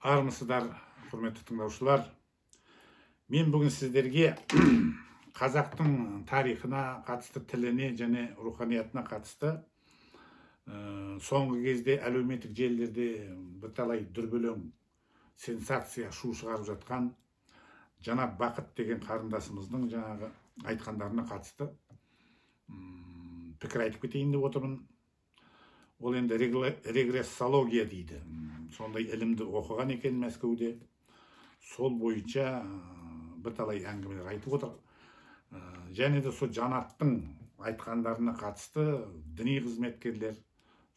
Армысыздар, құрметті тыңдаушылар. Мен бүгін сіздерге қазақтың тарихына қатысты, тіліне және руханиятына қатысты соңғы кезде әлеуметтік желілерде бірталай дүрбелең сенсация шу шығарып жатқан Жанат Бақыт деген қарындасымыздың жаңағы айтқандарына қатысты пікір айтып кетейін деп отырмын. Ол енді регрессология дейді. Сондай ілімді оқыған екен Мәскеуде. Сол бойынша бірталай әңгімелер айтып отыр. Және де сол Жанаттың айтқандарына қатысты діни қызметкерлер,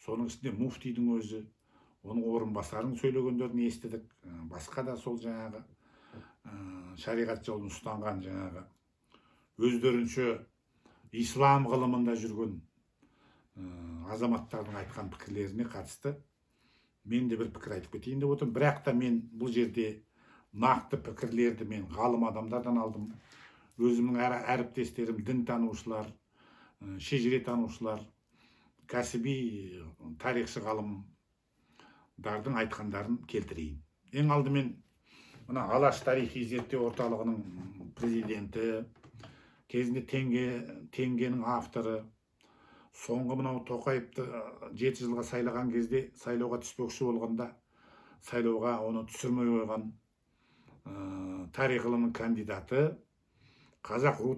соның ішінде муфтидің өзі, оның орынбасарын сөйлегендерін естідік. Басқа да сол жаңағы шариғат жолын ұстанған жаңағы өздерінше ислам ғылымында жүрген азаматтардың айтқан пікірлеріне қатысты мен де бір пікір айтып кетейін деп отырмын. Бірақ та мен бұл жерде нақты пікірлерді мен ғалым адамдардан алдым. Өзімнің әріптестерім, дін танушылар, шежіре танушылар, кәсіби тарихшы ғалымдардың айтқандарын келтірейін. Ең алдымен мына Алаш тарихи зерттеу орталығының президенті, кезінде Теңгенің авторы, соңғы мынау Тоқаевты 7 жылға сайлаған кезде сайлауға түспекші болғанда сайлауға оны түсірмей қойған тарих ғылымының кандидаты, қазақ ру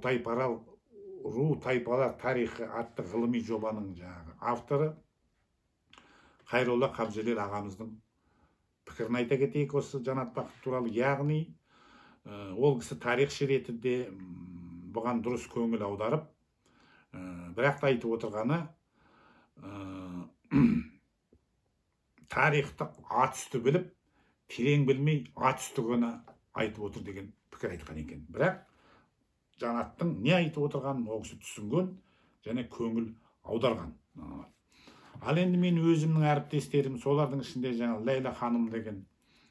тайпалар тарихы атты ғылыми жобаның жаңағы авторы Қайролла Қабжелел ағамыздың пікірін айта кетейік осы Жанат Бақыт туралы. Яғни ол кісі тарихшы ретінде бұған дұрыс көңіл аударып, бірақ та айтып отырғаны тарихты ат үсті біліп, терең білмей ат үсті ғана айтып отыр деген пікір айтқан екен. Бірақ Жанаттың не айтып отырғанын ол кісі түсінген және көңіл аударған. Ал енді мен өзімнің әріптестерім, солардың ішінде жаңа Ләйла ханым деген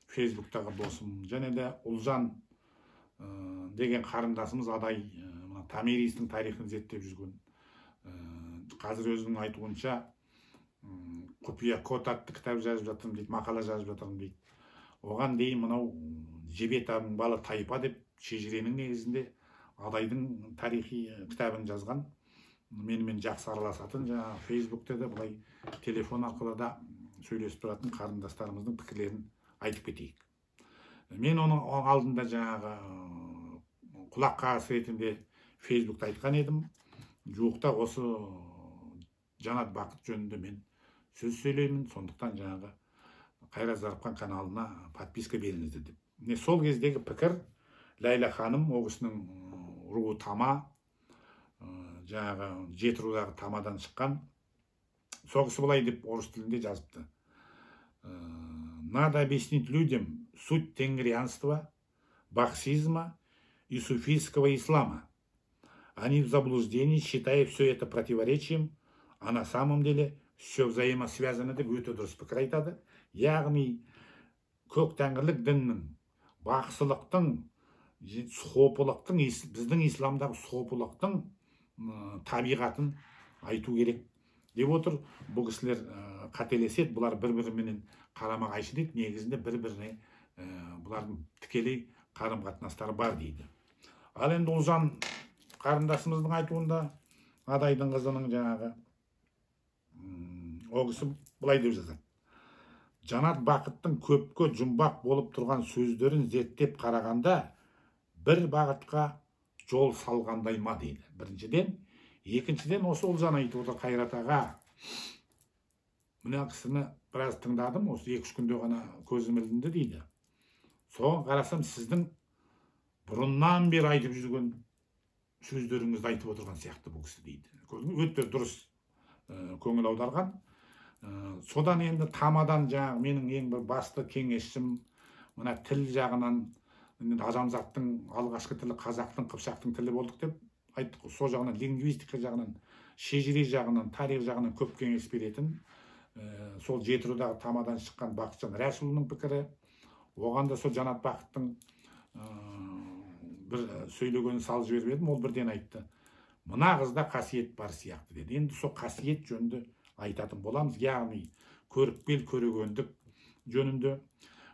фейсбуктағы досым, және де Ұлжан деген қарындасымыз адай Томиристің тарихын зерттеп жүрген. Қазір өзінің айтуынша құпия код атты кітап жазып жатырмын дейді, мақала жазып жатырмын дейді. Оған дейін мынау Жебетаның балы тайпа деп шежіренің негізінде адайдың тарихи кітабын жазған. Менімен жақсы араласатын, жаңағы фейсбукте де бұлай телефон арқылы да сөйлесіп тұратын қарындастарымыздың пікірлерін айтып кетейік. Мен оның алдында жаңағы құлақ қағыс ретінде фейсбукта айтқан едім. Жуықта осы Жанат Бақыт жөнінде мен сөз сөйлеймін, сондықтан жаңағы Қайрат Зарыққан каналына подписка беріңіздер деп. Сол кездегі пікір Ләйла ханым, ол кісінің руы тама, жаңағы 7 рудағы тамадан шыққан. Сол кісі былай деп орыс тілінде жазыпты. Надо объяснить людям суть тенгрианства, бахсизма и суфийского ислама. Они в заблуждении, считая все это противоречием, а на самом деле все взаимосвязано деп өте дұрыс пікір айтады. Яғни көк тәңірлік діннің, бақсылықтың, сопылықтың, біздің исламдағы сопылықтың табиғатын айту керек деп отыр. Бұл кісілер қателеседі, бұлар бір-біріменен қарама қайшы дейді, негізінде бір-біріне бұлардың тікелей қарым-қатынастары бар дейді. Ал енді Ұлжан қарындасымыздың айтуында адайдың қызының жаңағы ол кісі былай деп жазады. Жанат Бақыттың көпке жұмбақ болып тұрған сөздерін зерттеп қарағанда бір бағытқа жол салғандай ма дейді. Біріншіден, екіншіден осы Ұлжан айтып отыр, Қайрат аға. Мына кісіні біраз тыңдадым, осы 2-3 күнде ғана көзім ілінді дейді. Соған қарасам сіздің бұрыннан бері айтып жүрген сөздеріңізді айтып отырған сияқты бұл кісі дейді. Өте дұрыс көңіл аударған. Содан енді тамадан жаңағы менің ең бір басты кеңесшім, мына тіл жағынан адамзаттың алғашқы тілі қазақтың, қыпшақтың тілі болдық деп айттық. Сол жағынан лингвистика жағынан, шежіре жағынан, тарих жағынан көп кеңес беретін сол 7 рудағы тамадан шыққан Бақытжан Рәсұлының пікірі. Оған да сол Жанат Бақыттың бір сөйлегенін салып жіберіп едім, ол бірден айтты. Мына қызда қасиет бар сияқты деді. Енді сол қасиет жөнінде айтатын боламыз. Яғни көріпкел көрегендік жөнінде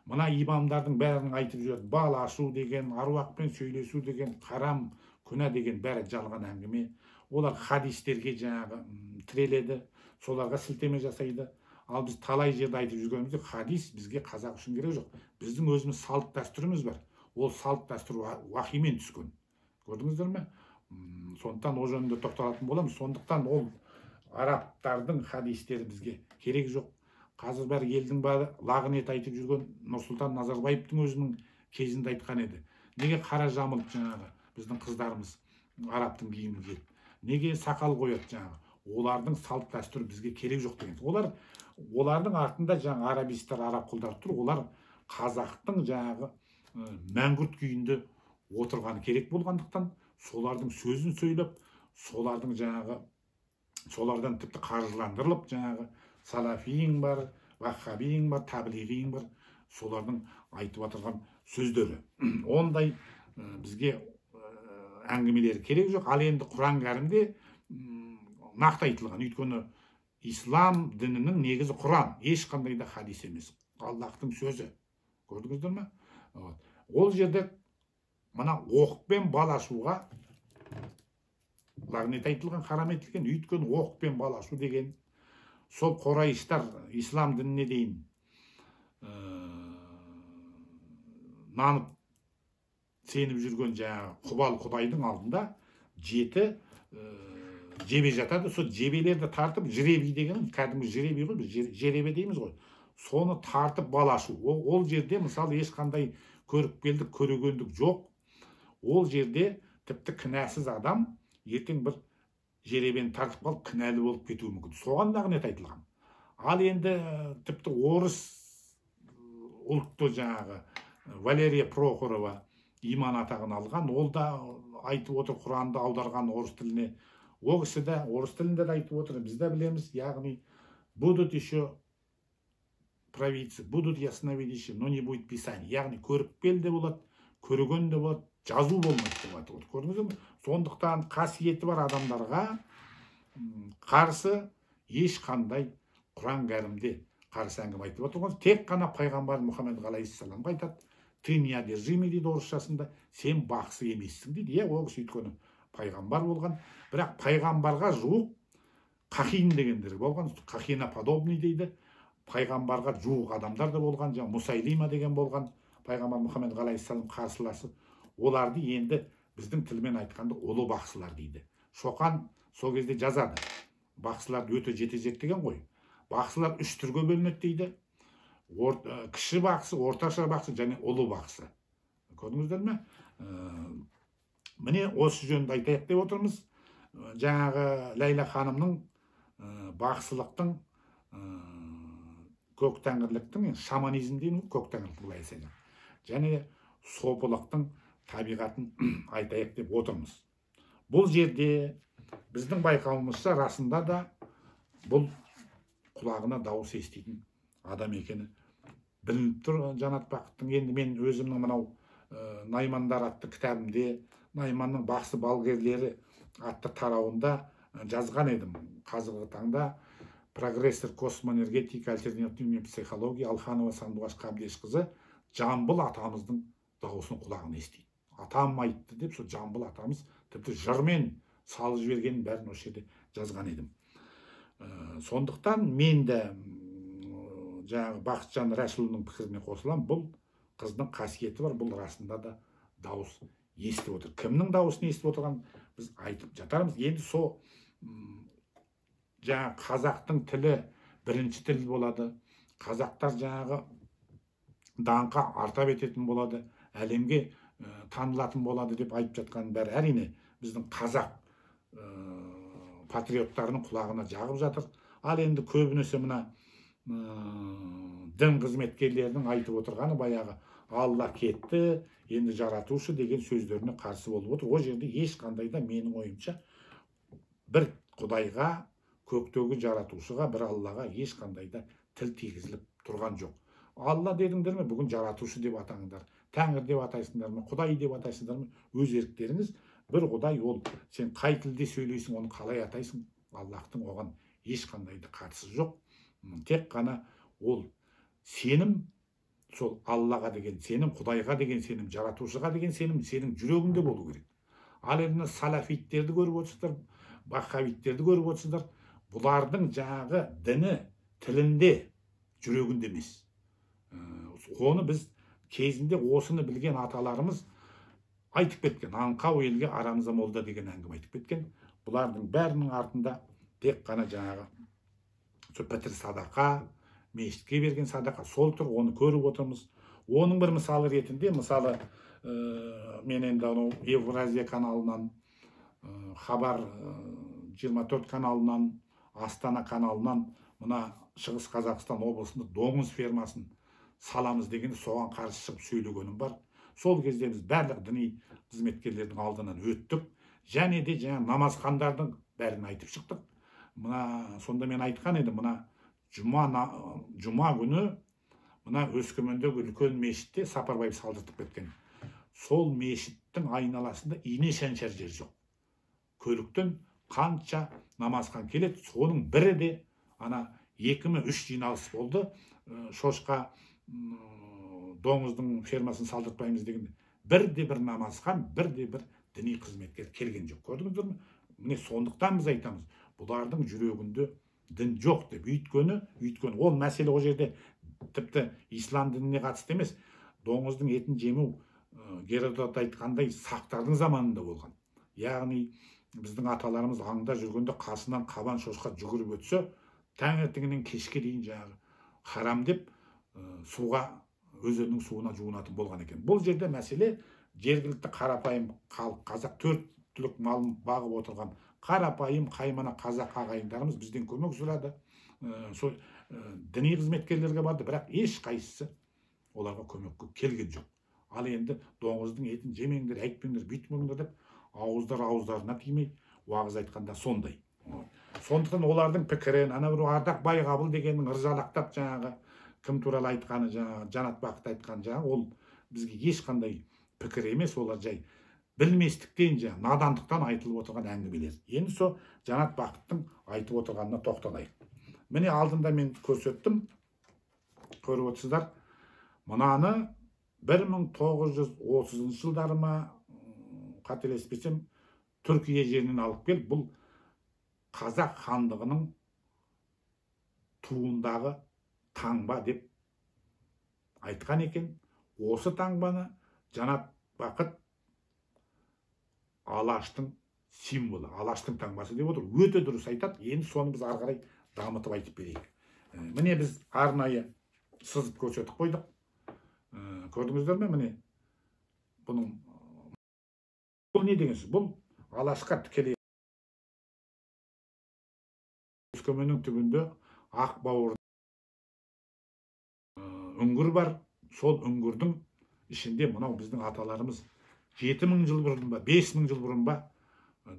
Мына имамдардың бәрінің айтып жүреді, бал ашу деген, аруақпен сөйлесу деген, харам, күнә деген бәрі жалған әңгіме. Олар хадистерге жаңағы тіреледі, соларға сілтеме жасайды. Ал біз талай жерде айтып жүргенімізде, хадис бізге қазақ үшін керек жоқ. Біздің өзіміз салт дәстүріміз бар. Ол салт дәстүр уахимен түскен. Көрдіңіздер ме? Сондықтан ол жөнінде тоқталатын боламыз. Сондықтан ол арабтардың хадистері бізге керек жоқ. Қазір бәрі елдің бәрі лағынет айтып жүрген Нұрсұлтан Назарбаевтың өзінің кезінде айтқан еді. Неге қара жамылып жаңағы біздің қыздарымыз арабтың киімін киеді? Неге сақал қояды жаңағы? Олардың салт дәстүрі бізге керек жоқ деген. Олардың артында жаңа арабистер, араб құлдар тұр. Олар қазақтың жаңағы мәңгүрт күйінде отырғаны керек болғандықтан солардың сөзін сөйлеп, солардан тіпті қаржыландырылып жаңағы салафиң бар, ваххабиң бар, таблиғиң бар, солардың айтып отырған сөздері. Ондай бізге әңгімелері керек жоқ. Ал енді Құран кәрімде нақты айтылған. Өйткені ислам дінінің негізі Құран, ешқандай да хадис емес. Аллахтың сөзі. Көрдіңіздер ме? Ол жерде мына оқпен бал ашуға лағнет айтылған, харам етілген. Өйткені оқпен бал ашу деген сол Құрайыштар ислам дініне дейін нанып сеніп жүрген жаңағы құбал құдайдың алдында 7 жебе жатады. Сол жебелерді тартып, жребий деген, кәдімгі жребий ғой, біз жеребе дейміз ғой. Соны тартып бал ашу. Ол жерде мысалы ешқандай көріпкелдік, көрегендік жоқ. Ол жерде тіпті кінәсіз адам ертең бір жеребені тартып қалып кінәлі болып кетуі мүмкін. Соған лағнет айтылған. Ал енді тіпті орыс ұлтты жаңағы Валерия Прохорова иман атағын алған, ол да айтып отыр, Құранды аударған орыс тіліне. Ол кісі де орыс тілінде де айтып отыр. Біз де білеміз, яғни будут еще провидцы, будут ясновидящие, но не будет писания. Яғни көріпкел де болады, көреген де болады, жазу болмайды деп айтып отыр. Көрдіңіз бе? Сондықтан қасиеті бар адамдарға қарсы ешқандай Құран кәрімде қарсы әңгіме айтып отырған. Тек қана пайғамбар Мұхаммед алейхиссаламға айтады, ты неодержимый дейді орысшасында, сен бақсы емессің дейді. Ол кісі өйткені пайғамбар болған, бірақ пайғамбарға жуық қахин дегендер болған, қахина подобный дейді. Пайғамбарға жуық адамдар да болған, жаңа Мусайлима деген болған, пайғамбар Мұхаммед алейхиссалам қарсыласы. Оларды енді біздің тілмен айтқанда ұлы бақсылар дейді. Шоқан сол кезде жазады. Бақсыларды өте жете зерттеген ғой. Бақсылар 3 түрге бөлінеді дейді. Кіші бақсы, орташа бақсы және ұлы бақсы. Көрдіңіздер ме? Міне осы жөнінде айтайық деп отырмыз. Жаңағы Ләйла ханымның бақсылықтың, көктәңірліктің, шаманизм деймін, көктәңірлік былай айтсақ, және сопылықтың табиғатын айтайық деп отырмыз. Бұл жерде біздің байқауымызша расында да бұл құлағына дауыс еститін адам екені білініп тұр. Жанат Бақыттың, енді мен өзімнің мынау Наймандар атты кітабымде Найманның бақсы балгерлері атты тарауында жазған едім. Қазіргі таңда прогрессор космоэнергетика, альтернативная психология Алханова Сандуғаш Қабдешқызы Жамбыл атамыздың дауысын құлағына естиді. Атам айтты деп, сол Жамбыл атамыз тіпті жырмен салып жібергенін бәрін осы жерде жазған едім. Сондықтан мен де жаңағы Бақытжан Рәсілінің пікіріне қосылам. Бұл қыздың қасиеті бар, бұл расында да дауыс естіп отыр. Кімнің дауысын естіп отырған біз айтып жатармыз. Енді сол жаңағы қазақтың тілі бірінші тіл болады. Қазақтар жаңағы даңқы арта кететін болады, әлемге танылатын болады деп айтып жатқан бәрі әрине біздің қазақ патриоттарының құлағына жағып жатыр. Ал енді көбінесе мына дін қызметкерлерінің айтып отырғаны баяғы Алла кетті, енді жаратушы деген сөздеріне қарсы болып отыр. Ол жерде ешқандай да менің ойымша бір құдайға, көктегі жаратушыға, бір Аллаға ешқандай да тіл тигізіліп тұрған жоқ. Алла дедіңдер ме, бүгін жаратушы деп атаңыздар, тәңір деп атайсыңдар ма, құдай деп атайсыңдар ма, өз еріктеріңіз. Бір құдай, ол сен қай тілде сөйлейсің, оны қалай атайсың, Аллахтың оған ешқандай да қатысы жоқ. Тек қана ол сенім, сол Аллаға деген сенім, Құдайға деген сенім, жаратушыға деген сенім сенің жүрегіңде болу керек. Ал енді салафиттерді көріп отырсыздар, бахавиттерді көріп отырсыздар, бұлардың жаңағы діні тілінде, жүрегінде емес. Оны біз кезінде осыны білген аталарымыз айтып кеткен. Аңқау елге арамза молда деген әңгіме айтып кеткен. Бұлардың бәрінің артында тек қана жаңағы пітір садақа, мешітке берген садақа сол тұр, оны көріп отырмыз. Оның бір мысалы ретінде, мысалы мен енді Евразия каналынан, Хабар 24 каналынан, Астана каналынан мына Шығыс Қазақстан облысында доңыз фермасын саламыз дегенде соған қарсы шығып сөйлегенім бар. Сол кезде біз барлық діни қызметкерлердің алдынан өттік. Және де жаңа намазхандардың бәрін айтып шықтық. Мына сонда мен айтқан едім, мына жұма күні мына Өскемендегі үлкен мешітте Сапарбаев салдыртып кеткен. Сол мешіттің айналасында ине шаншар жер жоқ. Көліктен қанша намазхан келеді, соның бірі де ана 2-3 жиналыс болды. Шошқа доңыздың фермасын салдыртпаймыз дегенде бірде-бір намазхан, бірде-бір діни қызметкер келген жоқ. Көрдіңіздер ме? Міне сондықтан біз айтамыз, бұлардың жүрегінде дін жоқ деп. Өйткені ол мәселе о жерде тіпті ислам дініне қатысты емес. Доңыздың етін жемеу Геродот айтқандай сақтардың заманында болған. Яғни біздің аталарымыз аңда жүргенде қасынан қабан шошқа жүгіріп өтсе, таңертеңнен кешке дейін жаңағы харам деп суға, өзеннің суына жуынатын болған екен. Бұл жерде мәселе жергілікті қарапайым халық, қазақ 4 түлік малын бағып отырған қарапайым қаймана қазақ ағайындарымыз бізден көмек сұрады. Діни қызметкерлерге барды, бірақ ешқайсысы оларға көмекке келген жоқ. Ал енді доңыздың етін жемеңдер, айтпеңдер, бүйтмеңдер деп ауыздарына тимей уағыз айтқанда сондай. Сондықтан олардың пікірін, ана бір Ардақ Байғабыл дегеннің ыржалақтап жаңағы кім туралы айтқаны, жаңағы Жанат Бақыт айтқан жаңағы, ол бізге ешқандай пікір емес, олар жай білместіктен, надандықтан айтылып отырған әңгімелер. Енді сол Жанат Бақыттың айтып отырғанына тоқталайық. Міне алдында мен көрсеттім, көріп отырсыздар. Мынаны 1930 жылдары ма, қателеспесем, Түркия жерінен алып кел. Бұл Қазақ хандығының туындағы таңба деп айтқан екен. Осы таңбаны Жанат Бақыт Алаштың символы, Алаштың таңбасы деп отыр. Өте дұрыс айтады. Енді соны біз ары қарай дамытып айтып берейік. Міне біз арнайы сызып көрсетіп қойдық. Көрдіңіздер ме? Міне бұның бұл не деген сөз? Бұл Алашқа тікелей Өскеменнің түбінде ақ бауыр үңгір бар. Сол үңгірдің ішінде мынау біздің аталарымыз 7000 жыл бұрын ба, 5000 жыл бұрын ба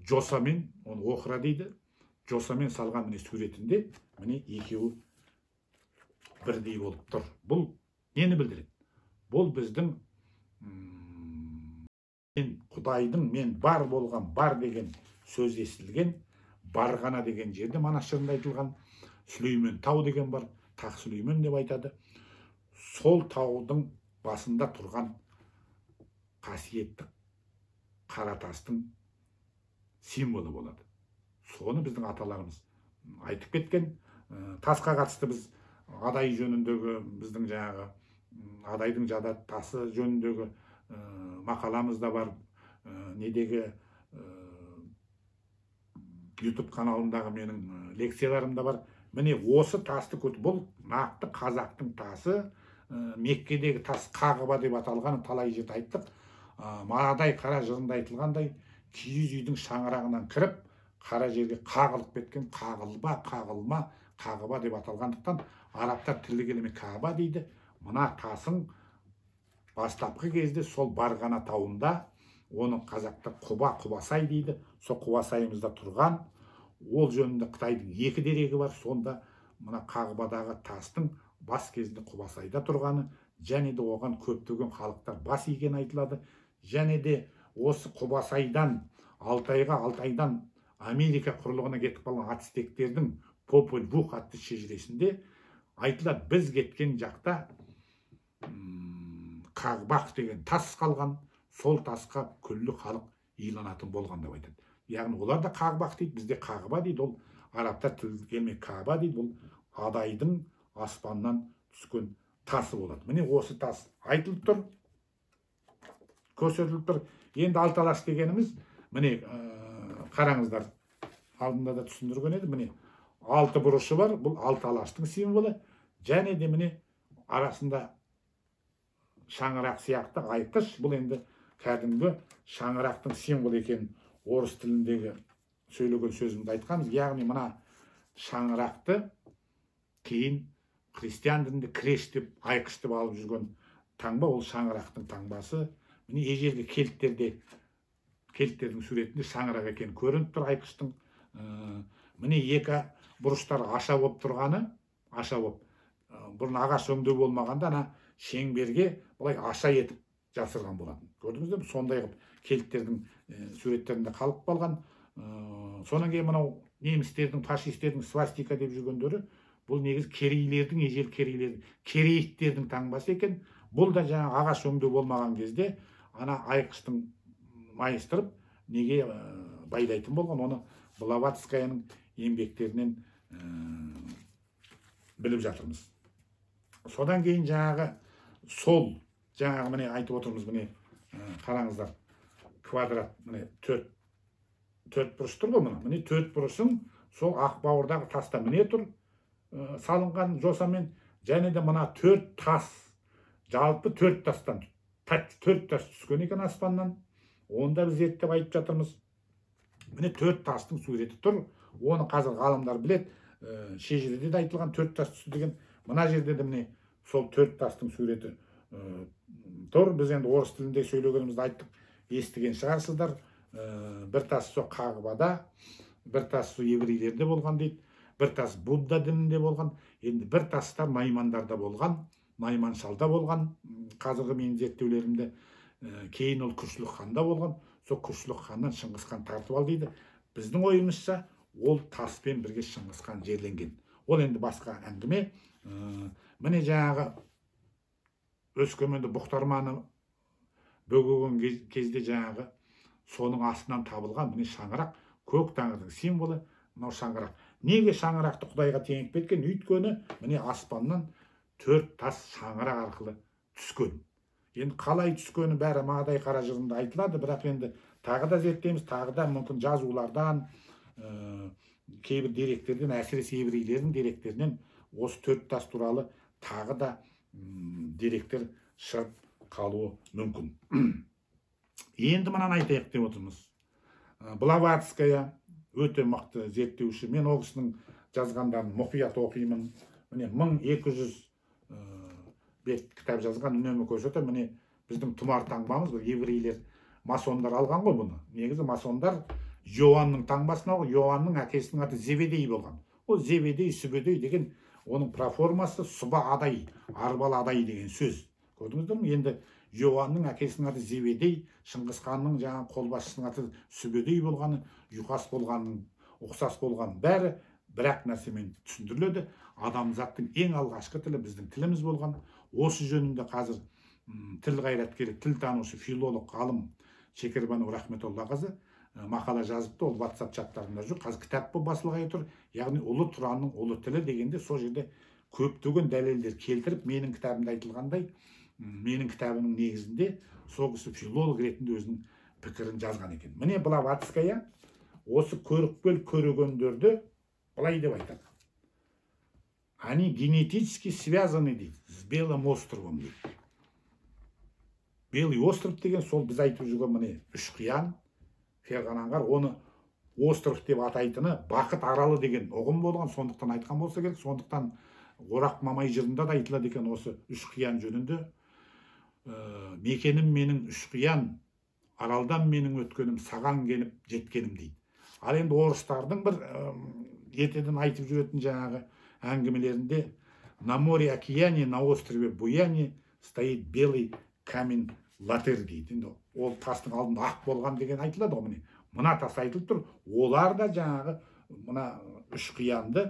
жосамен, оны оқыра дейді, жосамен салған міне суретінде міне екеуі бірдей болып тұр. Бұл нені білдіреді? Бұл біздің Құдайдың мен бар болған, бар деген сөз естілген, барғана деген жерде Манас-жырында айтылған, Сүлеймен тау деген бар, Тақ Сүлеймен деп айтады. Сол таудың басында тұрған қасиетті қара тастың символы болады. Соны біздің аталарымыз айтып кеткен. Тасқа қатысты біз Адай жөніндегі біздің жаңағы Адайдың жада тасы жөніндегі мақаламыз да бар. Недегі YouTube каналындағы менің лекцияларым да бар. Міне осы тасты көт, бұл нақты қазақтың тасы. Меккедегі тас Қағыба деп аталған, талай жерде айттық. Адай қара жырында айтылғандай, киіз үйдің шаңырағынан кіріп, қара жерге қағылып кеткен, қағылба, қағылма, Қағыба деп аталғандықтан арабтар тілі келеме Каба дейді. Мына тасың бастапқы кезде сол барғана тауында, оны қазақта Құба, Құбасай дейді. Сол Құбасайымызда тұрған, ол жөнінде Қытайдың 2 дерегі бар. Сонда мына Қағыбадағы тастың бас кезінде Құбасайда тұрғаны, және де оған көптеген халықтар бас иген айтылады. Және де осы Құбасайдан Алтайға, Алтайдан Америка құрлығына кетіп қалған ацтектердің Популь Вух атты шежіресінде айтылады, біз кеткен жақта қағбақ деген тас қалған, сол тасқа күллі халық иланатын болған деп айтады. Яғни олар да қағбақ дейді, бізде қағба дейді, ол арабта тіл келмей каба дейді, бұл адайдың аспаннан түскен тасы болады. Міне осы тас айтылып тұр, көрсетіліп тұр. Енді алталас дегеніміз, міне қараңыздар, алдында да түсіндірген еді, міне алты бұрышы бар, бұл алталастың символы, және де міне арасында шаңырақ сияқты айқыш, бұл енді кәдімгі шаңырақтың символы екен, орыс тіліндегі сөйлеген сөзімді айтқанбыз. Яғни мына шаңырақты кейін христиан дінінде креш деп, айқыш деп алып жүрген таңба, ол шаңырақтың таңбасы. Міне ежелгі кельттердің суретінде шаңырақ екен көрініп тұр айқыштың. Міне екі бұрыштар аша болып тұрғаны, аша болып, бұрын ағаш өңдеу болмағанда ана шеңберге былай аша етіп жасырған болатын. Көрдіңіздер ме? Сондай қылып кельттердің суреттерінде қалып қалған. Сонан кейін мынау немістердің, фашистердің свастика деп жүргендері, бұл негізі керейлердің, ежел керейлердің, керейттердің таңбасы екен. Бұл да жаңа ағаш өңдеу болмаған кезде ана айқыштың майыстырып неге байлайтын болған, оны Блаватскаяның еңбектерінен біліп жатырмыз. Содан кейін жаңағы сол, жаңағы міне айтып отырмыз, міне қараңыздар, квадрат, міне төрт бұрыш тұр ғой, міне төрт бұрышың сол Ақбауырдағы таста міне тұр, салынған жосамен, және де мына төрт тас, жалпы төрт тастан, төрт тас түскен екен аспаннан, оны да біз зерттеп айтып жатырмыз. Міне төрт тастың суреті тұр, оны қазір ғалымдар біледі, шежіреде де айтылған төрт тас түсті деген. Мына жерде де міне сол төрт тастың суреті тұр. Біз енді орыс тілінде сөйлегенімізді айттық, естіген шығарсыздар. Бір тас сол Қағбада, бір тас сол еврейлерде болған дейді, бір тас Будда дінінде болған, енді бір таста Наймандарда болған, Найманшалда болған, қазіргі менің зерттеулерімде. Кейін ол Күшлік ханда болған, сол Күшлік ханнан Шыңғыс хан тартып ал дейді. Біздің ойымызша ол таспен бірге Шыңғыс хан жерленген. Ол енді басқа әңгіме. Міне жаңағы Өскеменді бұқтарманы бөгеген кезде жаңағы соның астынан табылған міне шаңырақ, көк тәңірдің символы, мынау шаңырақ. Неге шаңырақты Құдайға теңеп кеткен? Өйткені міне аспаннан төрт тас шаңырақ арқылы түскен. Енді қалай түскені бәрі мағдай қара жырында айтылады, бірақ енді тағы да зерттейміз, тағы да мүмкін жазулардан, кейбір деректерден, әсіресе еврейлердің деректерінен осы төрт тас туралы тағы да деректер шығып қалуы мүмкін. Енді мынаны айтайық деп отырмыз. Блаватская өте мықты зерттеуші. Мен ол кісінің жазғандарын мұқият оқимын. Міне 1200 бет кітап жазған, үнемі көрсетті. Міне біздің тұмар таңбамыз, бұл еврейлер, масондар алған ғой бұны. Негізі масондар Йоанның таңбасын алған, Йоанның әкесінің аты Зеведей болған. Ол Зеведей, Сүбедей деген оның проформасы Сұба адай, арбал адай деген сөз. Көрдіңіздер ме? Енді Йоанның әкесінің аты Зеведей, Шыңғыс ханның жаңағы қолбасшысының аты Сүбедей болғаны, ұйқас болғанның, ұқсас болған бәрі бір-ақ нәрсемен түсіндіріледі. Адамзаттың ең алғашқы тілі біздің тіліміз болған. Осы жөнінде қазір тіл қайраткері, тіл танушы, филолог, ғалым Шекербану Рахметоллақызы мақала жазыпты, ол WhatsApp чаттарында жүр. Қазір кітап болып басылғалы тұр. Яғни ұлы Тұранның ұлы тілі дегенде сол жерде көптеген дәлелдер келтіріп, менің кітабымда айтылғандай, менің кітабымның негізінде сол кісі филолог ретінде өзінің пікірін жазған екен. Міне Блаватская осы көрікпел көрегендерді былай деп айтады. Они генетически связаны дейді, с Белым островом дейді. Белый остров деген сол біз айтып жүрген міне үш қиян, Ферғанаңғар, оны остров деп атайтыны Бақыт аралы деген ұғым болған, сондықтан айтқан болса керек. Сондықтан Орақ Мамай жырында да айтылады екен осы үш қиян жөнінде. Мекенім менің үш қиян, аралдан менің өткенім, саған келіп жеткенім дейді. Ал енді орыстардың бір ертеден айтып жүретін жаңағы әңгімелерінде на море океане, на острове Буяне стоит белый камень латырь дейді. Енді ол тастың алдында ақ болған деген айтылады ғой. Міне мына тас айтылып тұр. Олар да жаңағы мына үш қиянды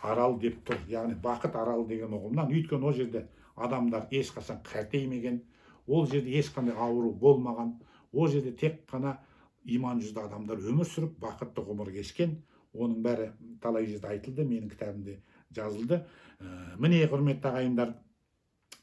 арал деп тұр. Яғни Бақыт аралы деген ұғымнан. Өйткені ол жерде адамдар ешқашан қартаймеген, ол жерде ешқандай ауру болмаған, ол жерде тек қана иман жүзді адамдар өмір сүріп бақытты ғұмыр кешкен. Оның бәрі талай жерде айтылды, менің кітабымда жазылды. Міне құрметті ағайындар,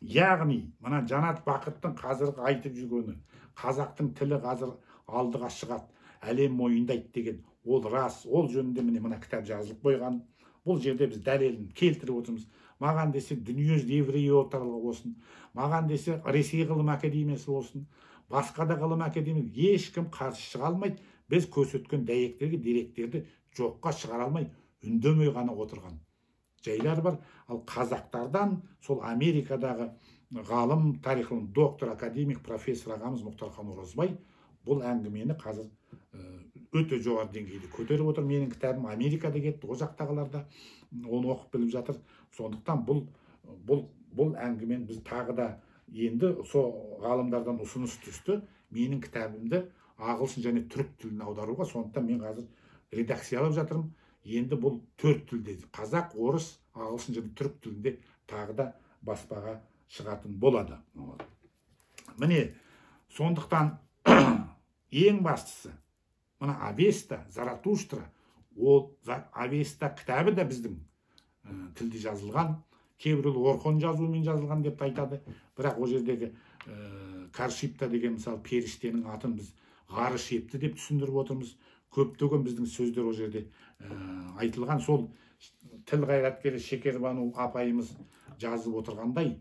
яғни мына Жанат Бақыттың қазіргі айтып жүргені, қазақтың тілі қазір алдыға шығады, әлем мойындайды деген, ол рас. Ол жөнінде мына кітап жазылып қойған. Бұл жерде біз дәлелін келтіріп отырмыз. Маған десе дүниежүзі еврей орталығы болсын, маған десе Ресей ғылым академиясы болсын, басқа да ғылым академиясы, ешкім қарсы шыға алмайды. Біз көрсеткен дәйектерге, деректерді жоққа шығара алмай, үндемей ғана отырған жайлар бар. Ал қазақтардан сол Америкадағы ғалым, тарих ғылым доктор, академик, профессор ағамыз Мұхтархан Оразбай бұл әңгімені қазір өте жоғары деңгейде көтеріп отыр. Менің кітабым Америкада кетті, о жақтағыларда оны оқып біліп жатыр. Сондықтан бұл әңгімені біз тағы да енді сол ғалымдардан ұсыныс түсті, менің кітабымды ағылшын және түрік тіліне аударуға. Сондықтан мен қазір редакциялап жатырмын. Енді бұл 4 тілде, қазақ, орыс, ағылшын және түрік тілінде тағы да баспаға шығатын болады. Міне, сондықтан ең бастысы, мына Авеста, Заратустра, ол Авеста кітабы да біздің тілде жазылған, кейбіреулер Орхон жазуымен жазылған деп айтады. Бірақ ол жердегі Каршипта деген мысалы періштенің атын біз ғарыш епті деп түсіндіріп отырмыз. Көптеген біздің сөздер ол жерде айтылған. Сол тіл қайраткері Шекербану апайымыз жазып отырғандай,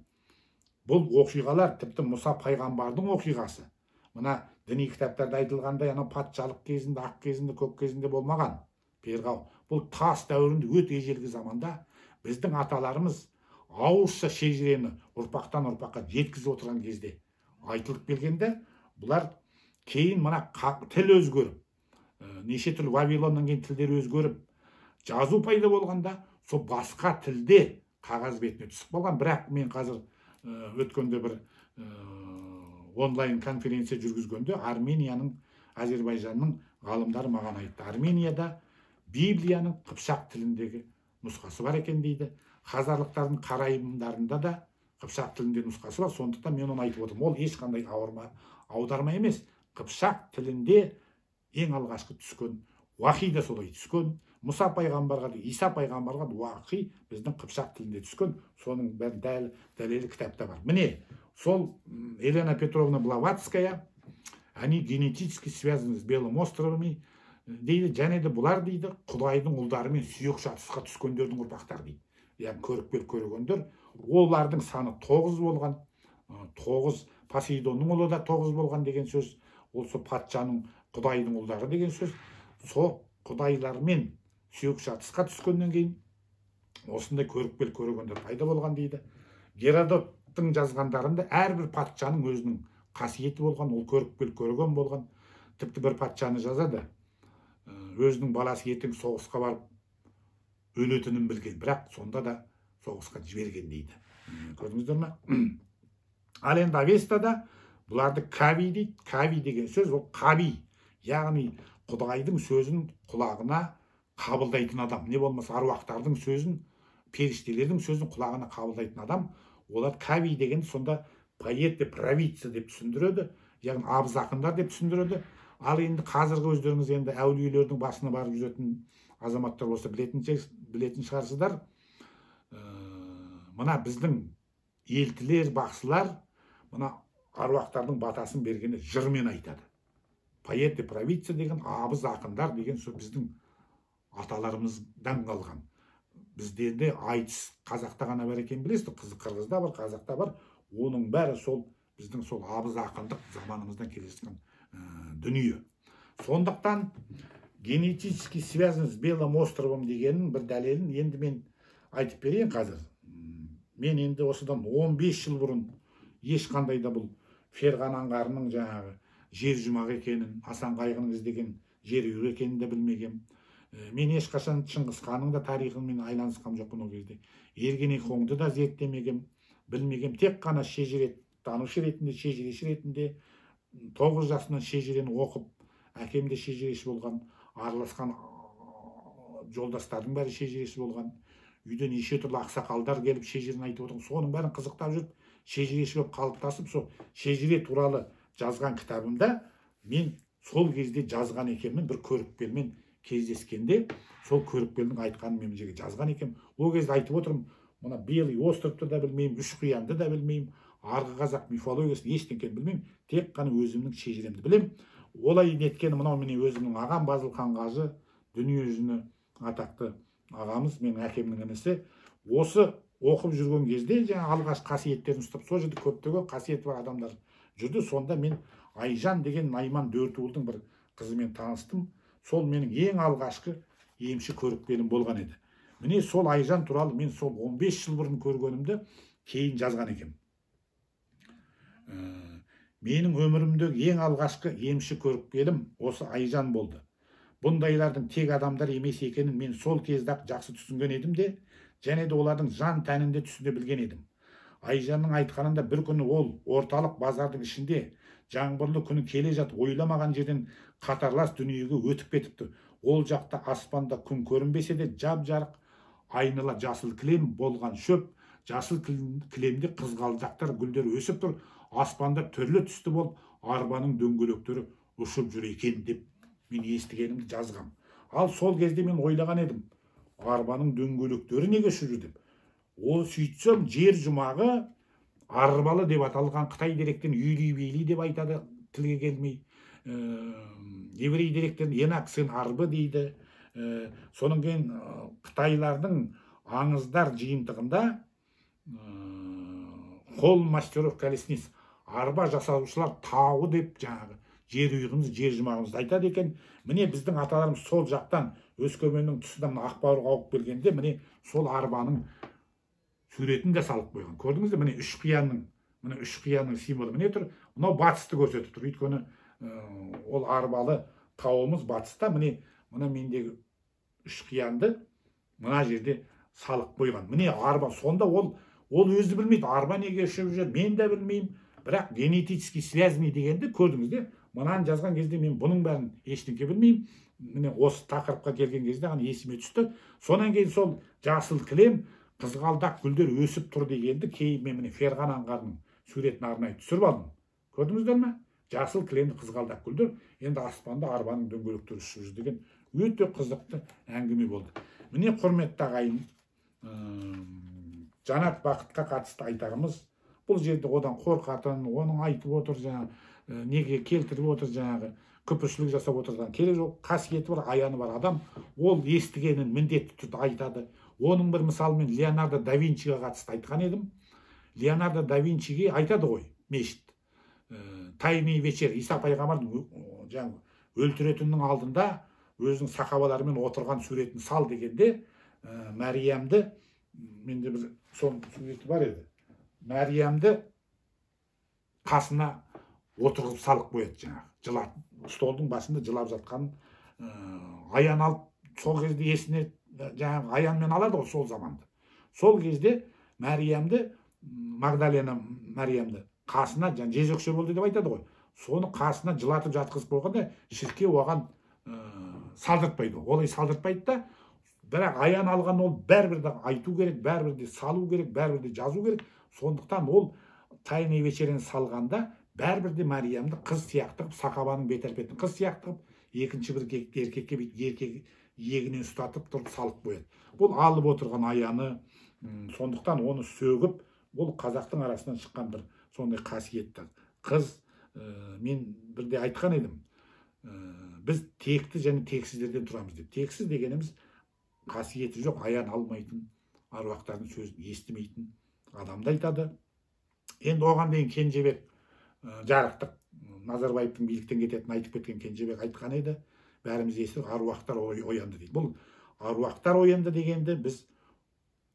бұл оқиғалар тіпті Мұса пайғамбардың оқиғасы. Мына діни кітаптарда айтылғандай, ана патшалық кезінде, ақ кезінде, көк кезінде болмаған. Перғау, бұл тас дәуірінде өте ежелгі заманда біздің аталарымыз ауызша шежірені ұрпақтан ұрпаққа жеткізіп отырған кезде айтылып келгенде, бұлар кейін мына тіл өзгеріп, неше түрлі Вавилоннан кейін тілдер өзгеріп, жазу пайда болғанда, сол басқа тілде қағаз бетіне түсіп болған. Бірақ мен қазір өткенде бір онлайн конференция жүргізгенде Арменияның, Азербайжанның ғалымдары маған айтты. Арменияда Библияның қыпшақ тіліндегі нұсқасы бар екен дейді. Хазарлықтардың қарайымдарында да қыпшақ тілінде нұсқасы бар. Сондықтан мен оны айтып отырмын. Ол ешқандай аударма емес. Қыпшақ тілінде ең алғашқы түскен уахи да солай түскен. Мұса пайғамбарға да, Иса пайғамбарға да уахи біздің қыпшақ тілінде түскен. Соның дәлелі кітапта бар. Міне, сол Елена Петровна Блаватская, они генетически связаны с Белым островами дейді, және де бұлар дейді, Құдайдың ұлдарымен сүйек шатысқа түскендердің ұрпақтары дейді. Яғни көріпкел көргендер, олардың саны 9 болған. 9 Посейдонның ұлы да 9 болған деген сөз. Ол сол патшаның Құдайдың ұлдары деген сөз. Сол Құдайлармен сүйек шатысқа түскеннен кейін осындай көріпкел көргендер пайда болған дейді. Геродоттың жазғандарында әрбір патшаның өзінің қасиеті болған, ол көріпкел көрген болған. Тіпті бір патшаны жазады, өзінің баласы ертең соғысқа барып өлетінін білген, бірақ сонда да соғысқа жіберген дейді. Көрдіңіздер ме? Ал енді Авестада бұларды кави дейді. Кави деген сөз, ол қаби, яғни Құдайдың сөзін құлағына қабылдайтын адам. Не болмаса аруақтардың сөзін, періштелердің сөзін құлағына қабылдайтын адам. Олар кави деген сонда поэт, провидца деп түсіндіреді, яғни абыз ақындар деп түсіндіреді. Ал енді қазіргі өздеріңіз енді әулиелердің басына барып жүретін азаматтар болса білетін шығарсыздар. Мына біздің елтілер, бақсылар мына аруақтардың батасын бергені жырмен айтады. Поэт, провидца деген, абыз ақындар деген сөз біздің аталарымыздан қалған. Бізде де айтыс қазақта ғана бар екен, білесіздер, қырғызда бар, қазақта бар. Оның бәрі сол біздің сол абыз ақындық заманымыздан келескен дүние. Сондықтан генетически связан с Белым островом дегеннің бір дәлелін енді мен айтып берейін қазір. Мен енді осыдан 15 жыл бұрын ешқандай да бұл Ферған аңғарының жаңағы жер жұмақ екенін, Асан Қайғының іздеген жер үйір екенін де білмегем. Мен ешқашан Шыңғыс ханның да тарихымен айланысқам жоқпын ол кезде. Ергенекоңды да зерттемегем, білмегем. Тек қана танушы ретінде, шежіреші ретінде 9 жасынан шежірені оқып, әкем де шежіреші болған, араласқан жолдастардың бәрі шежіреші болған. Үйде неше түрлі ақсақалдар келіп шежірені айтып отырған. Соның бәрін қызықтап жүріп, шежіреші болып қалыптасып, сол шежіре туралы жазған кітабымда мен сол кезде жазған екенмін. Bir көріпкелмен кездескенде сол көріпкелдің айтқанын мен жерге жазған екенмін. Ол кезде айтып отырмын, мына Белый островты да білмеймін, Үшқиянды да білмеймін, арғы қазақ мифологиясын ештеңкені білмеймін, тек қана өзімнің шежіремді білемін. Олай неткені мынау міне өзімнің ағам Базылхан қажы, дүние жүзіне атақты ағамыз, менің әкемнің інісі. Осы оқып жүрген кезде жаңа алғаш қасиеттерін ұстап, сол жерде көптеген қасиеті бар адамдар жүрді. Сонда мен Айжан деген Найман Дөртуылдың бір қызымен таныстым. Сол менің ең алғашқы емші көріпкелім болған еді. Міне сол Айжан туралы мен сол 15 жыл бұрын көргенімді кейін жазған екем. Менің өмірімдегі ең алғашқы емші көріпкелім осы Айжан болды. Бұндайлардың тек адамдар емес екенін мен сол кезде жақсы түсінген едім де, және де олардың жан тәнінде түсіне білген едім. Айжанның айтқанында бір күні ол орталық базардың ішінде жаңбырлы күні келе жатып, ойламаған жерден қатарлас дүниеге өтіп кетіпті. Ол жақта аспанда күн көрінбесе де жап-жарық айнала жасыл кілем болған шөп, жасыл кілемде қызғалдақтар гүлдер өсіп тұр, аспанда түрлі түсті болып, арбаның дөңгелектері ұшып жүр екен деп мен естігенімді жазғам. Ал сол кезде мен ойлаған едім, арбаның дөңгелектері неге ұшып жүр деп. Ол сөйтсем жер жұмағы арбалы деп аталған Қытай деректен үйли-бейли деп айтады, тілге келмей. Еврей деректен енаксын арбы дейді. Соның кейін Қытайлардың аңыздар жиынтығында қол мастеров колесниц, арба жасаушылар тауы деп жаңағы жер үйғымыз, жер жұмағымызды айтады екен. Міне біздің аталарымыз сол жақтан Өскеменнің тұсынан Ақбауырға ауып келгенде міне сол арбаның суретін де салып қойған. Көрдіңіз бе? Міне Үшқиянның символы міне тұр. Мынау батысты көрсетіп тұр. Өйткені ол арбалы тауымыз батыста. Міне мендегі Үшқиянды мына жерде салып қойған. Міне арба. Сонда ол өзі білмейді. Арба неге ұшып жүр? Мен де білмеймін. Бірақ генетически связанный дегенді көрдіңіз де. Мынаны жазған кезде мен бұның бәрін ештеңке білмеймін. Міне осы тақырыпқа келген кезде ғана есіме түсті. Сонан кейін сол жасыл кілем, қызғалдақ гүлдер өсіп тұр дегенді кейін мен міне Ферғана аңғарының суретін арнайы түсіріп алдым. Көрдіңіздер ме? Жасыл кілемді қызғалдақ гүлдер, енді аспанда арбаның дөңгелектері ұшып жүр деген өте қызықты әңгіме болды. Міне құрметті ағайын, Жанат Бақытқа қатысты айтарымыз, бұл жерде одан қорқатын, оның айтып отыр жаңағы, неге келтіріп отыр жаңағы, күпіршілік жасап отырған керек жоқ. Қасиеті бар, аяны бар адам, ол естігенін міндетті түрде айтады. Оның бір мысалымен Леонардо да Винчиге қатысты айтқан едім. Леонардо да Винчиге айтады ғой, мешіт. Тайный вечер, Иса пайғамбардың өлтіретіннің алдында өзінің сахабаларымен отырған суретін сал дегенде, Мәриямды, менде бір сон суреті бар еді. Мәриямды қасына отырғызып салып қояды жаңағы. Жылап, столдың басында жылап жатқан аян алып, сол кезде есіне жаңағы аянмен алады ғой сол заманды. Сол кезде Мәриямды, Магдалена Мәриямды қасына жезөкше болды деп айтады ғой. Соны қасына жылатып жатқызып қойғанда шіркеу оған салдыртпайды. Олай салдыртпайды да, бірақ аян алған ол бәрібір де айту керек, бәрібір де салу керек, бәрібір де жазу керек. Сондықтан ол тайный вечерін салғанда бәрібір де Мәриямды қыз сияқты қып, сахабаның бет-әлпетін қыз сияқты қып, екінші бір еркекке еркек иегінен ұстатып тұрып салып қояды. Бұл алып отырған аяны, сондықтан оны сөгіп, бұл қазақтың арасынан шыққан бір сондай қасиетті қыз. Мен бірде айтқан едім, біз текті және тексіздерден тұрамыз деп. Тексіз дегеніміз қасиеті жоқ, аян алмайтын, аруақтардың сөзін естімейтін адамды айтады. Енді оған дейін Кенжебек жарықтық Назарбаевтың биліктен кететінін айтып кеткен Кенжебек айтқан еді, бәріміз естідік, аруақтар оянды дейді. Бұл аруақтар оянды дегенде біз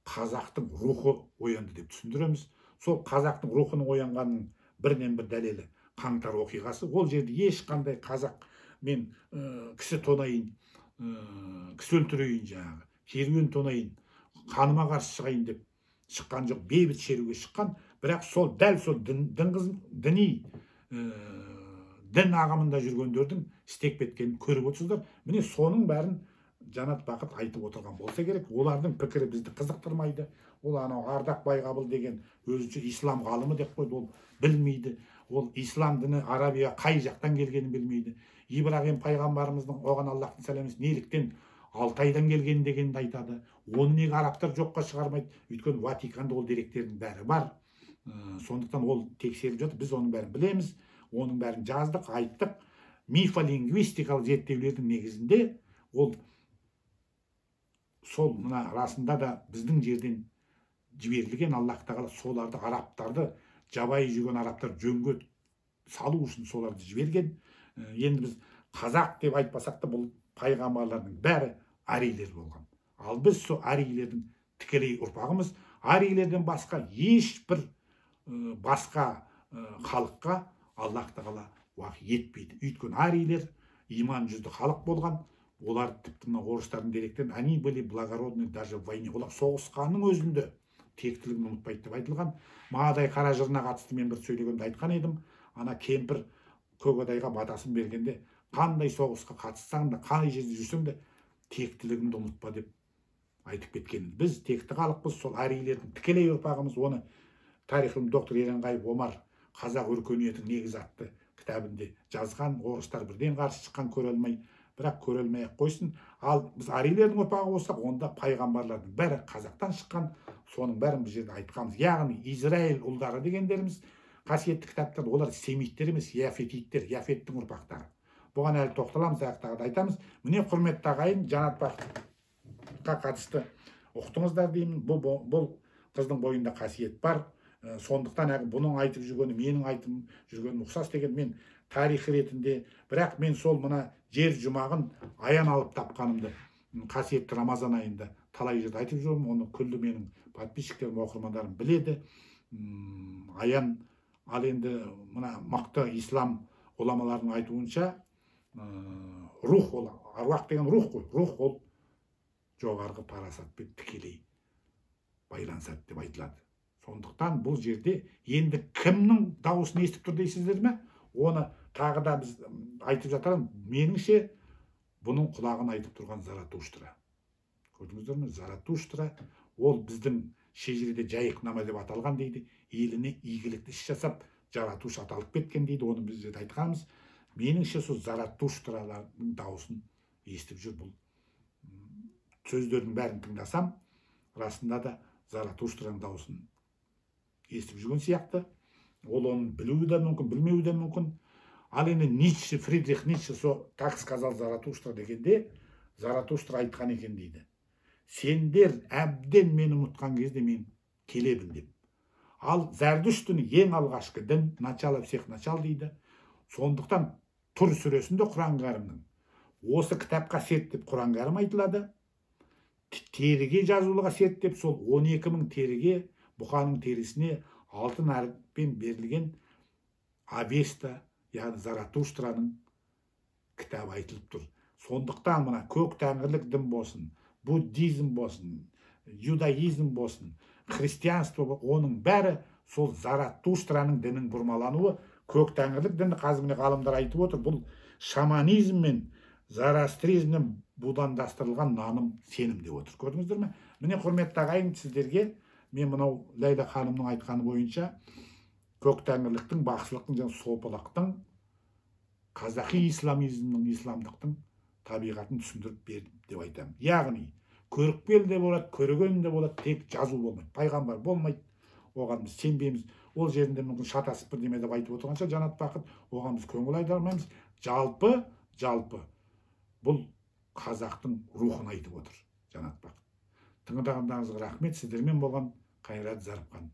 қазақтың рухы оянды деп түсіндіреміз. Сол қазақтың рухының оянғанның бірінен бір дәлелі Қаңтар оқиғасы. Ол жерде ешқандай қазақ мен кісі тонайын, кісі өлтірейін жаңағы, керуен тонайын, қаныма қарсы шығайын деп шыққан жоқ, бейбіт шеруге шыққан. Бірақ сол дәл сол діни дін ағымында жүргендердің істеп кеткенін көріп отырсыздар. Міне соның бәрін Жанат Бақыт айтып отырған болса керек. Олардың пікірі бізді қызықтырмайды. Ол анау Ардақ Байғабыл деген өзінше ислам ғалымы деп қойды. Ол білмейді. Ол ислам діні Арабия қай жақтан келгенін білмейді. Ибрахим пайғамбарымыздың оған Аллахтың сәлемі неліктен Алтайдан келген дегенді айтады. Оны неге арабтар жоққа шығармайды? Өйткені Ватиканда ол деректердің бәрі бар. Сондықтан ол тексеріп жатыр. Біз оның бәрін білеміз. Оның бәрін жаздық, айттық. Мифолингвистикалық зерттеулердің негізінде ол сол мына расында да біздің жерден жіберілген Аллах тағала соларды арабтарды жабайы жүрген арабтар жөнге салу үшін соларды жіберген. Енді біз қазақ деп айтпасақ та бұл пайғамбарлардың бәрі арийлер болған. Ал біз сол арийлердің тікелей ұрпағымыз. Арийлерден басқа ешбір басқа халыққа Аллах тағала уақы етпейді. Өйткені арийлер иман жүзді халық болған. Олар тіпті орыстардың деректерін они были благородны даже в войне. Олар соғысқанның өзінде тектілігін ұмытпайды деп айтылған. Мағадай қара жырына қатысты мен бір сөйлегенде айтқан едім. Ана кемпір Көкадайға батасын бергенде қандай соғысқа қатыссаң да, қай жерде жүрсең де тектілігіңді ұмытпа деп айтып кеткен. Біз текті халықпыз, сол арийлердің тікелей ұрпағымыз. Оны тарихым доктор Еренғайып Омар қазақ өркениетінің негізі атты кітабында жазған. Орыстар бірден қарсы шыққан, көре алмай, бірақ көре алмай қойсын. Ал біз арийлердің ұрпағы болсақ, онда пайғамбарлардың бәрі қазақтан шыққан. Соның бәрін біз жерде айтқанбыз. Яғни Израиль ұлдары дегендеріміз қасиетті кітаптарда олар семиттер емес, яфетиттер, яфеттің ұрпақтары. Бұған әлі тоқталамыз, аяқтағыда айтамыз. Міне құрметті ағайын, Жанат Бақытқа қатысты ұқтыңыздар деймін. Бұл қыздың бойында қасиет бар. Сондықтан бұның айтып жүргені, менің айтып жүргенім ұқсас деген мен тарих ретінде, бірақ мен сол мына жер жұмағын аян алып тапқанымды қасиетті Рамазан айында талай жерде айтып жүрмін. Оны күллі менің подписчиктерім, оқырмандарым біледі. Аян, ал енді мына мықты ислам ғұламаларының айтуынша рух ол, аруақ деген рух қой. Рух ол жоғарғы парасатпен тікелей байланысады деп айтылады. Сондықтан бұл жерде енді кімнің дауысын естіп тұр дейсіздер ме? Оны тағы да біз айтып жатырмыз. Меніңше бұның құлағын айтып тұрған Заратуштра. Көрдіңіздер ме? Заратуштра ол біздің шежіреде жайықнама деп аталған дейді. Еліне игілікті іс жасап, Заратуш аталып кеткен дейді. Оны біз де айтқанбыз. Меніңше сол Заратуштралардың дауысын естіп жүр. Бұл сөздердің бәрін тыңдасам, расында да Заратуштраның дауысын естіп жүрген сияқты. Ол оны білуі де мүмкін, білмеуі де мүмкін. Ал енді Ницше, Фридрих Ницше так сказал Заратуштра дегенде, Заратуштра айтқан екен дейді. Сендер әбден мені ұмытқан кезде мен келемін деп. Ал Зәрдүштің ең алғашқы дін, начало всех начал дейді. Сондықтан Тур сүресінде Құран кәрімнің осы кітапқа серт деп Құран кәрім айтылады. Теріге жазулыға серт деп сол 12.000 теріге, бұқаның терісіне алтын әріппен берілген Авеста, яғни Заратуштраның кітабы айтылып тұр. Сондықтан мына көк тәңірлік дін болсын, буддизм болсын, юдаизм болсын, христианство, оның бәрі сол Заратуштраның дінінің бұрмалануы. Көк тәңірлік дінді қазір міне ғалымдар айтып отыр. Бұл шаманизм мен зарастризмнен будандастырылған наным, сенім деп отыр. Көрдіңіздер ме? Міне құрметті ағайын, сіздерге мен мынау Ләйла ханымның айтқаны бойынша көк тәңірліктің, бақсылықтың және сопылықтың, қазақи исламизмнің, исламдықтың табиғатын түсіндіріп бердім деп айтамын. Яғни көрікпел де болады, көреген де болады, тек жазу болмайды. Пайғамбар болмайды. Оған біз сенбейміз. Ол жерінде мүмкін шатасып бірдеме деп айтып отырғанша Жанат Бақыт, оған біз көңіл айдармаймыз. Жалпы бұл қазақтың рухын айтып отыр Жанат Бақыт. Тыңдағандарыңызға рахмет. Сіздермен болған Қайрат Зарыпхан.